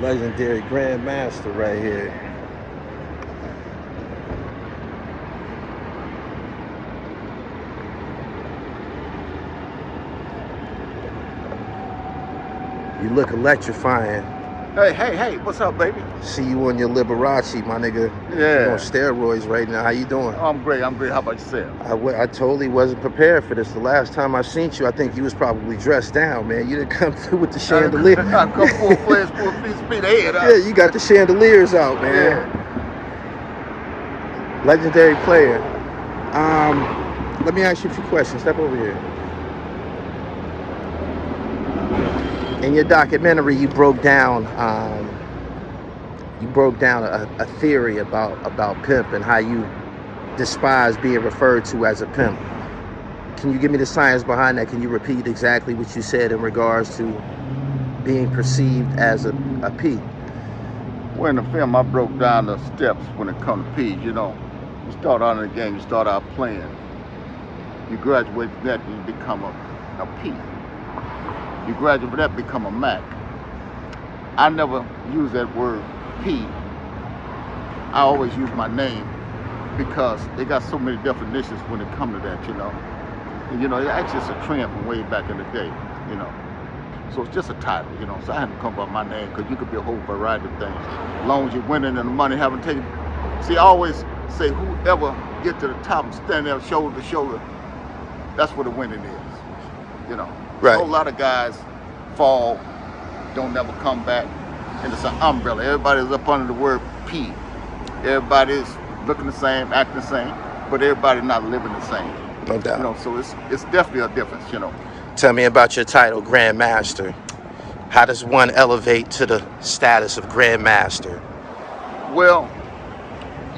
Legendary Grandmaster right here. You look electrifying. Hey, what's up, baby? See you on your Liberace, my nigga. Yeah. You're on steroids right now. How you doing? Oh, I'm great. How about yourself? I totally wasn't prepared for this. The last time I seen you, I think you was probably dressed down, man. You didn't come through with the chandelier. I come full-fledged, full speed ahead. Yeah, you got the chandeliers out, man. Yeah. Legendary player. Let me ask you a few questions. Step over here. In your documentary, you broke down a theory about pimp and how you despise being referred to as a pimp. Can you give me the science behind that? Can you repeat exactly what you said in regards to being perceived as a P? Well, in the film, I broke down the steps when it comes to P's. You know, you start out in the game, you start out playing. You graduate from that, you become a P. You graduate from that, become a Mac. I never use that word P. I always use my name because it got so many definitions when it comes to that, you know. And, you know, it's just a trend from way back in the day, you know. So it's just a title, you know. So I had to come by my name because you could be a whole variety of things. As long as you're winning and the money haven't taken. See, I always say whoever get to the top and stand there shoulder to shoulder, that's what the winning is, you know. Right. A whole lot of guys fall, don't never come back, and it's an umbrella. Everybody's up under the word P. Everybody's looking the same, acting the same, but everybody not living the same. No doubt. You know, so it's definitely a difference, you know. Tell me about your title, Grandmaster. How does one elevate to the status of Grandmaster? Well,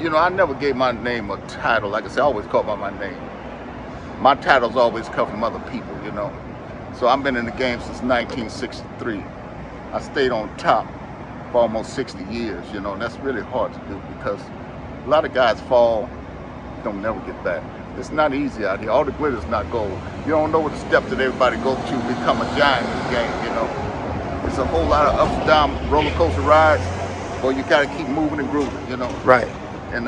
you know, I never gave my name a title. Like I said, I always called by my name. My titles always come from other people, you know. So I've been in the game since 1963. I stayed on top for almost 60 years, you know, and that's really hard to do because a lot of guys fall, don't never get back. It's not easy out here. All the glitter's not gold. You don't know what the steps that everybody goes to become a giant in the game, you know. It's a whole lot of ups and down roller coaster rides, but you gotta keep moving and grooving, you know. Right. And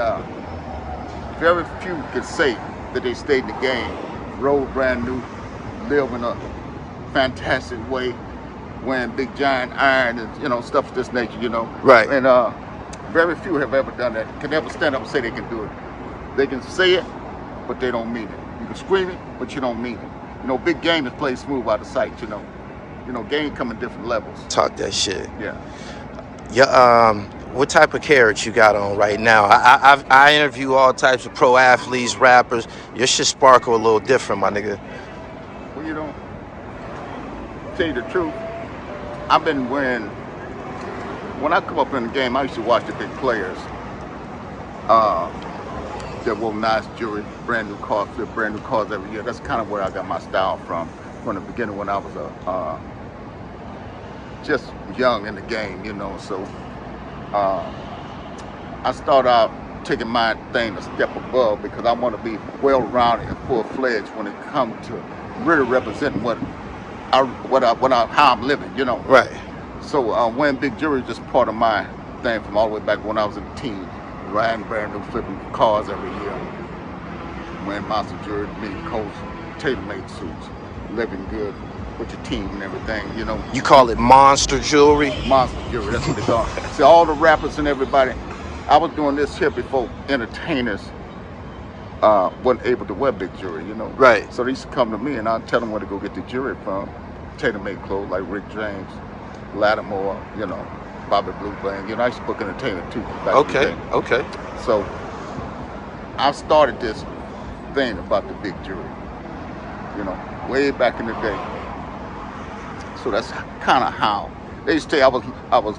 very few can say that they stayed in the game, rode brand new, live in a fantastic way, wearing big giant iron and, you know, stuff of this nature, you know. Right. And very few have ever done that, can ever stand up and say they can do it. They can say it, but they don't mean it. You can scream it, but you don't mean it. You know, big game is played smooth out of sight, you know. You know, game come in different levels. Talk that shit. Yeah. Yeah. What type of carrot you got on right now? I interview all types of pro athletes, rappers. Your shit sparkle a little different, my nigga. Well, you know, tell you the truth, I've been wearing, when I come up in the game, I used to watch the big players. That wore nice jewelry, brand new cars, flip brand new cars every year. That's kind of where I got my style from the beginning when I was just young in the game, you know. So I start out taking my thing a step above because I want to be well-rounded and full-fledged when it comes to really representing how I'm living, you know. Right. So wearing big jewelry is just part of my thing from all the way back when I was a teen. Riding brand new flipping cars every year. Wearing monster jewelry, mini coats, tailor-made suits, living good with your team and everything, you know. You call it monster jewelry? Monster jewelry, that's what they call it. See, all the rappers and everybody, I was doing this here before entertainers wasn't able to wear big jewelry, you know. Right. So they used to come to me and I'd tell them where to go get the jewelry from. Tailor-made clothes like Rick James, Lattimore, you know, Bobby Blue Band. You know, I used to book entertainment too. Okay, okay. So I started this thing about the big jewelry, you know, way back in the day. So that's kind of how they used to say I was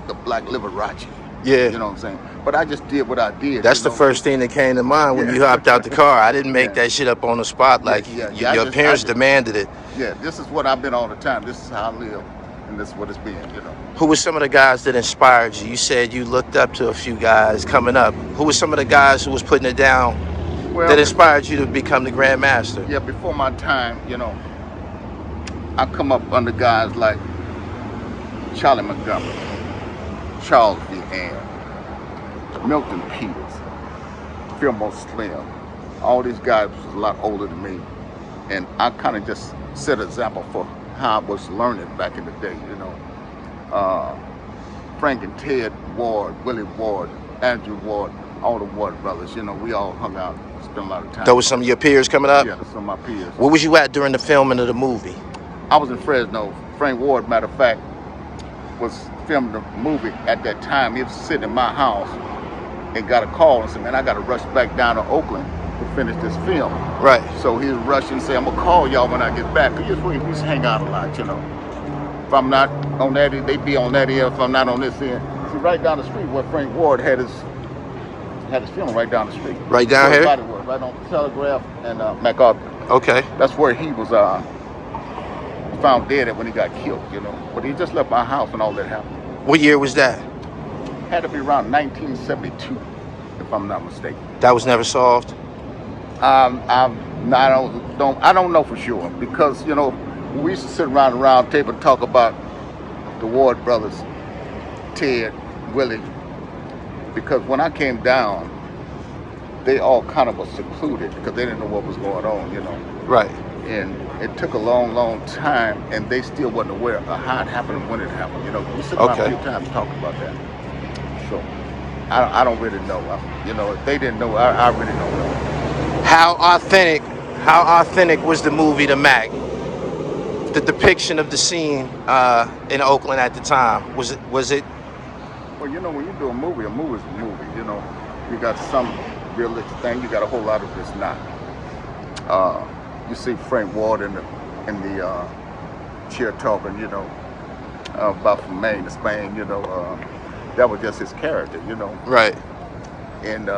the Black Liberace. Yeah. You know what I'm saying? But I just did what I did. That's the first thing that came to mind when you hopped out the car. I didn't make that shit up on the spot. Like, your parents demanded it. Yeah, this is what I've been all the time. This is how I live, and this is what it's been, you know. Who were some of the guys that inspired you? You said you looked up to a few guys coming up. Who were some of the guys who was putting it down that inspired you to become the Grand Master? Yeah, before my time, you know, I come up under guys like Charlie Montgomery, Charles V. Ann, Milton Peters, Fillmore Slim. All these guys was a lot older than me, and I kind of just set an example for how I was learning back in the day, you know. Frank and Ted Ward, Willie Ward, Andrew Ward, all the Ward brothers, you know, we all hung out, spent a lot of time. Those were some of your peers coming up? Yeah, some of my peers. Where was you at during the filming of the movie? I was in Fresno. Frank Ward, matter of fact, was filming the movie at that time. He was sitting in my house and got a call and said, man, I got to rush back down to Oakland to finish this film. Right. So he was rushing and said, I'm going to call y'all when I get back. Because we used to hang out a lot, you know. If I'm not on that end, they be on that end. If I'm not on this end. See, right down the street where Frank Ward had his film, right down the street. Right down here? Was, right on Telegraph and MacArthur. Okay. That's where he was found dead at when he got killed, you know. But he just left my house when all that happened. What year was that? Had to be around 1972, if I'm not mistaken. That was never solved? I don't know for sure, because, you know, we used to sit around the round table and talk about the Ward brothers, Ted, Willie, because when I came down, they all kind of were secluded because they didn't know what was going on, you know. Right. And it took a long, long time, and they still wasn't aware of how it happened and when it happened. You know, we sit around a few times talking about that. So I don't really know. You know, if they didn't know, I really don't know. How authentic was the movie to Mac? The depiction of the scene in Oakland at the time, was it? Well, you know, when you do a movie's a movie. You know, you got some realistic thing, you got a whole lot of this not. You see Frank Ward in the chair talking, you know, about from Maine to Spain, you know. That was just his character, you know. Right. And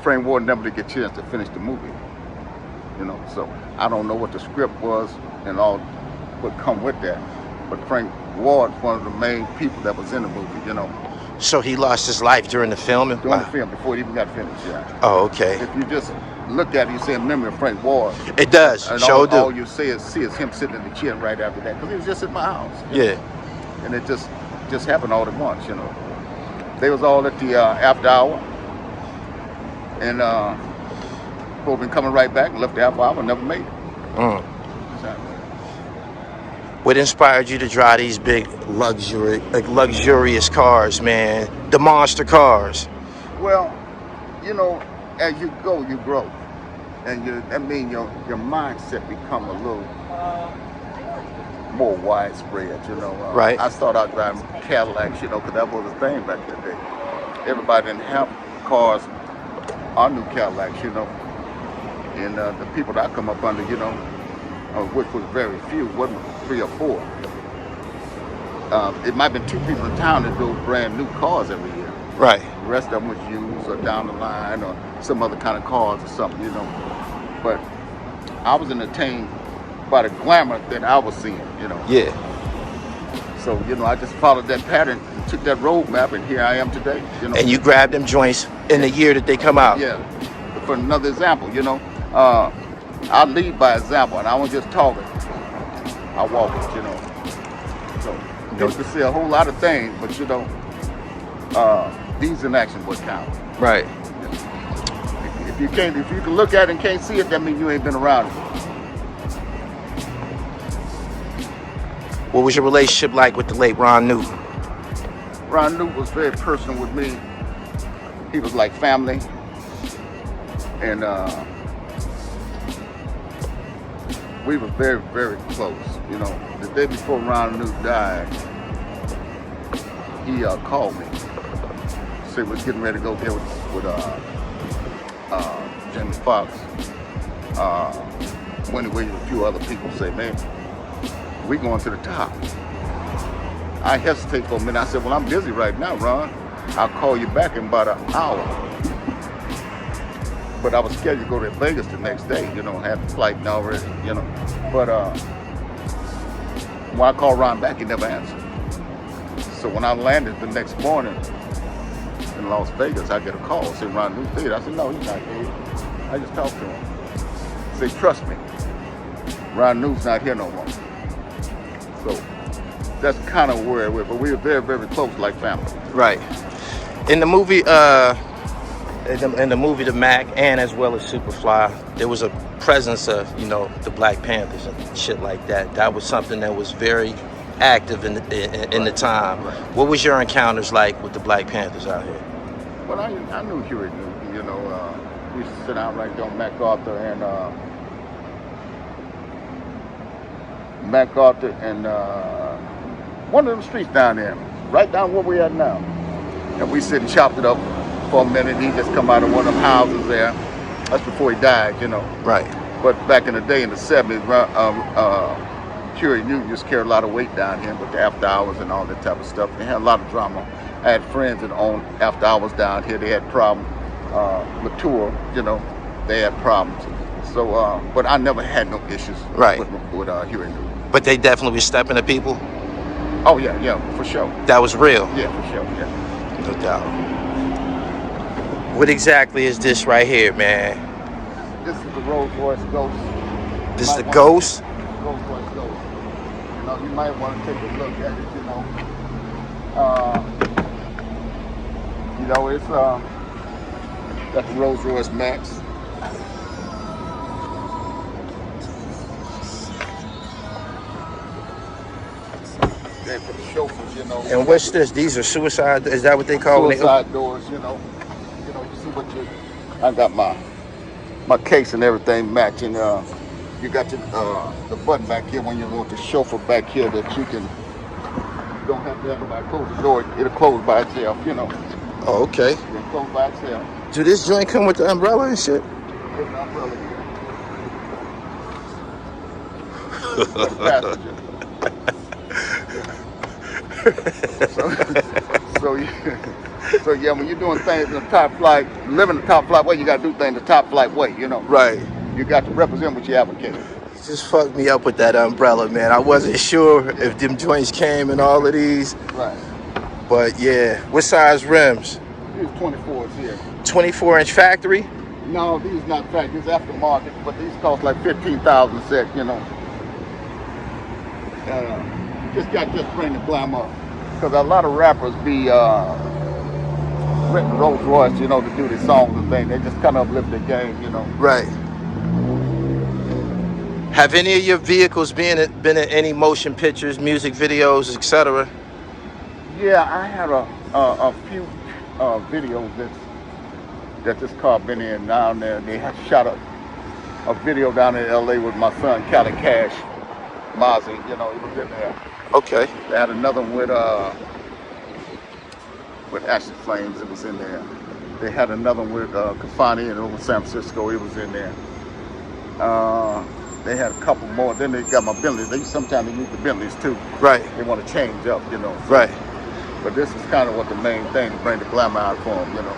Frank Ward never did get a chance to finish the movie, you know. So I don't know what the script was and all would come with that. But Frank Ward's one of the main people that was in the movie, you know. So he lost his life during the filming? During the film, before it even got finished, yeah. Oh, okay. If you just look at it, you say a memory of Frank Ward. It does, and sure do. All you see is him sitting in the chair right after that, because he was just at my house. Yeah. And it just happened all at once, you know. They was all at the after hour, and people been coming right back and left the after hour and never made it. What inspired you to drive these big luxurious cars, man? The monster cars. Well, you know, as you go, you grow, and that means your mindset become a little more widespread. You know, right. I started out driving Cadillacs, you know, because that was a thing back in the day. Everybody didn't have cars. I knew Cadillacs, you know, and the people that I come up under, you know, which was very few, wasn't 3 or 4. It might have been 2 people in town that built brand new cars every year. Right. The rest of them was used or down the line or some other kind of cars or something, you know. But I was entertained by the glamour that I was seeing, you know. Yeah. So, you know, I just followed that pattern and took that roadmap, and here I am today, you know. And you grabbed them joints in the year that they come out. Yeah. For another example, you know, I lead by example, and I don't just talk it. I walk it, you know. So you can see a whole lot of things, but you know, these in action what count. Right. If you can look at it and can't see it, that means you ain't been around it. What was your relationship like with the late Ron Newton? Ron Newton was very personal with me. He was like family, and we were very, very close. You know, the day before Ron Newton died, he called me. Said we was getting ready to go there with Jamie Foxx, Wendy Williams, a few other people. Say, man, we going to the top. I hesitate for a minute. I said, well, I'm busy right now, Ron. I'll call you back in about an hour. But I was scheduled to go to Vegas the next day, you know, had the flight and already, you know. But when I called Ron back, he never answered. So when I landed the next morning in Las Vegas, I get a call saying Ron New's dead. I said, no, he's not dead. I just talked to him. Say, trust me, Ron New's not here no more. So that's kind of where we're, but we were very, very close, like family. Right. In the movie, in the movie The Mac, and as well as Superfly, there was a presence of, you know, the Black Panthers and shit like that. That was something that was very active in the time. Right. What was your encounters like with the Black Panthers out here? Well, I knew Huey, you know. We used to sit down right there on MacArthur and one of them streets down there, right down where we at now. And we sit and chopped it up for a minute. He just come out of one of them houses there. That's before he died, you know. Right. But back in the day, in the 70s, Huey used to carry a lot of weight down here with the after hours and all that type of stuff. They had a lot of drama. I had friends that owned after hours down here. They had problems. Mature, you know, they had problems. So, but I never had no issues with Huey. But they definitely were stepping to people? Oh, yeah, for sure. That was real? Yeah, for sure, yeah. No doubt. What exactly is this right here, man? This is the Rolls Royce Ghost. This is the Ghost? Rolls Royce Ghost. You know, you might want to take a look at it, you know. You know, it's that's the Rolls Royce Max. They're for the chauffeurs, you know. And what's this? These are suicide, is that what they call it? Suicide doors, you know. You know, you see what you, I got my case and everything matching. You got the button back here when you want the chauffeur back here that you can, you don't have to have nobody close the door. It'll close by itself, you know. Oh, okay. It'll close by itself. Do this joint come with the umbrella and shit? There's an umbrella here. For the passenger. So yeah, when you're doing things in the top flight, living the top flight way, you got to do things the top flight way, you know. Right. You got to represent what you advocate. You just fucked me up with that umbrella, man. I wasn't sure if them joints came in all of these. Right. But yeah, what size rims? These 24s here. 24-inch factory? No, these not factory. These aftermarket, but these cost like 15,000 a set, you know. Just bring the glamour, because a lot of rappers be renting Rolls Royce, you know, to do their songs and things. They just kind of uplift their game, you know. Right. Have any of your vehicles been in any motion pictures, music videos, etc.? Yeah, I had a few videos that this car been in down there. They had shot a video down in LA with my son, Cali Cash, Mozzie, you know, he was in there. Okay. They had another one with Ashley Flames, it was in there. They had another one with Kafani and over San Francisco, it was in there. They had a couple more. Then they got my Bentleys. Sometimes they use the Bentleys too. Right. They want to change up, you know. So, right. But this is kind of what the main thing, to bring the glamour out for them, you know.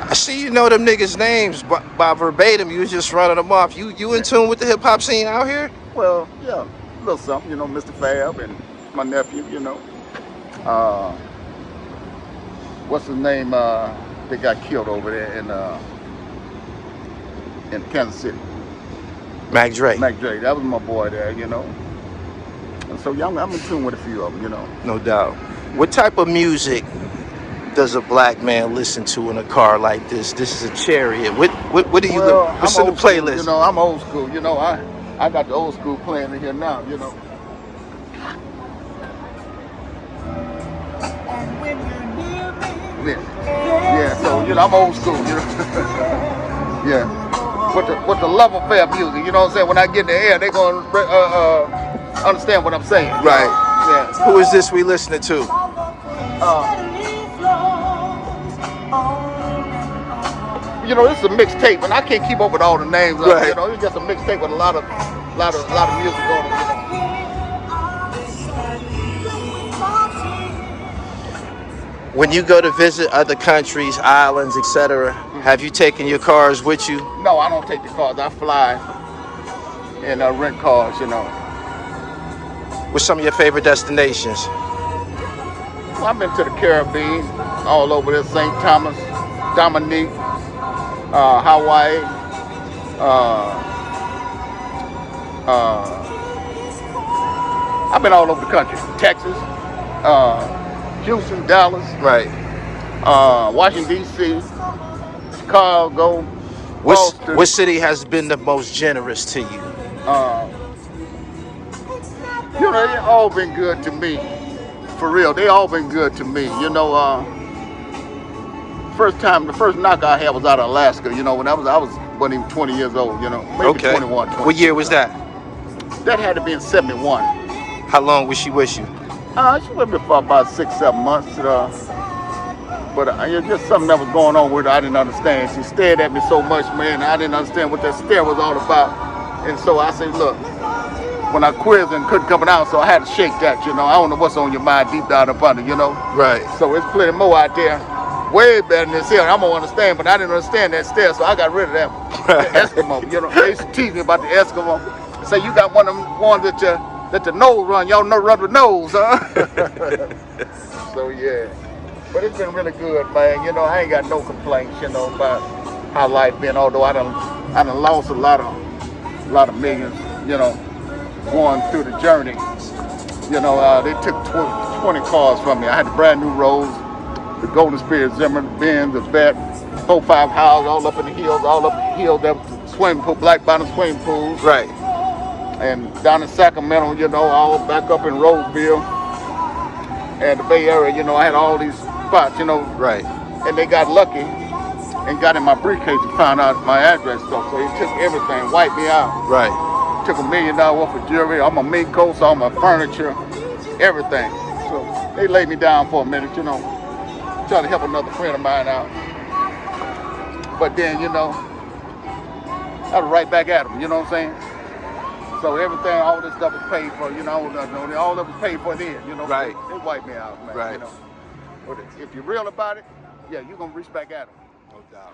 I see you know them niggas' names by verbatim. You was just running them off. You in tune with the hip hop scene out here? Well, yeah, a little something, you know, Mr. Fab and my nephew, you know. What's his name? They got killed over there in Kansas City. Mac Dre. Mac Dre, that was my boy there, you know. And so yeah, I'm in tune with a few of them, you know. No doubt. What type of music does a black man listen to in a car like this? This is a Chariot. What do you what's in the playlist? School, you know, I'm old school. You know, I got the old school playing in here now, you know. Yeah, so you know, I'm old school, you know. Yeah. With the love affair music, you know what I'm saying? When I get in the air, they're gonna understand what I'm saying. Right. Yeah. Who is this we listening to? You know, this is a mixtape, and I can't keep up with all the names. Right. You know, it's just a mixtape with a lot of music on it. You know. When you go to visit other countries, islands, etc., have you taken your cars with you? No, I don't take the cars. I fly and rent cars, you know. What's some of your favorite destinations? Well, I've been to the Caribbean, all over there, St. Thomas, Dominique, Hawaii, I've been all over the country. Texas, Houston, Dallas, Right. Washington, D.C., Chicago, Boston. What city has been the most generous to you? You know, they all been good to me. For real, they all been good to me. You know, the first knockout I had was out of Alaska. You know, when I wasn't even 20 years old. You know, maybe Okay. 21. What year was that? That had to be in '71. How long was she with you? She was with me for about 6-7 months. But it's just something that was going on with her I didn't understand. She stared at me so much, man. I didn't understand what that stare was all about. And so I said, look, when I quizzed and couldn't come out, so I had to shake that, you know. I don't know what's on your mind deep down up under, you know. Right. So it's plenty more out there, way better than this here. I'm gonna understand, but I didn't understand that stare, so I got rid of that one. The Eskimo, you know. They used to tease me about the Eskimo. Say you got one of them ones that the nose run. Y'all know run with nose, huh? So yeah. But it's been really good, man. You know, I ain't got no complaints, you know, about how life been. Although I done lost a lot of millions, you know, going through the journey. You know, they took 20 cars from me. I had the brand new Rolls, the Golden Spirit Zimmer, the Benz, the Vet, 4-5 houses, all up in the hills, there was swimming pool, black bottom swimming pools. Right. And down in Sacramento, you know, all back up in Roseville and the Bay Area, you know, I had all these spots, you know. Right. And they got lucky and got in my briefcase and found out my address stuff. So they took everything, wiped me out. Right. Took $1 million worth of jewelry, all my mink coats, all my furniture, everything. So they laid me down for a minute, you know, trying to help another friend of mine out. But then, you know, I was right back at them, you know what I'm saying? So everything, all this stuff was paid for, you know, all that was paid for then, you know. Right. They wiped me out, man, Right. you know. But if you're real about it, yeah, you're going to reach back at them. No doubt.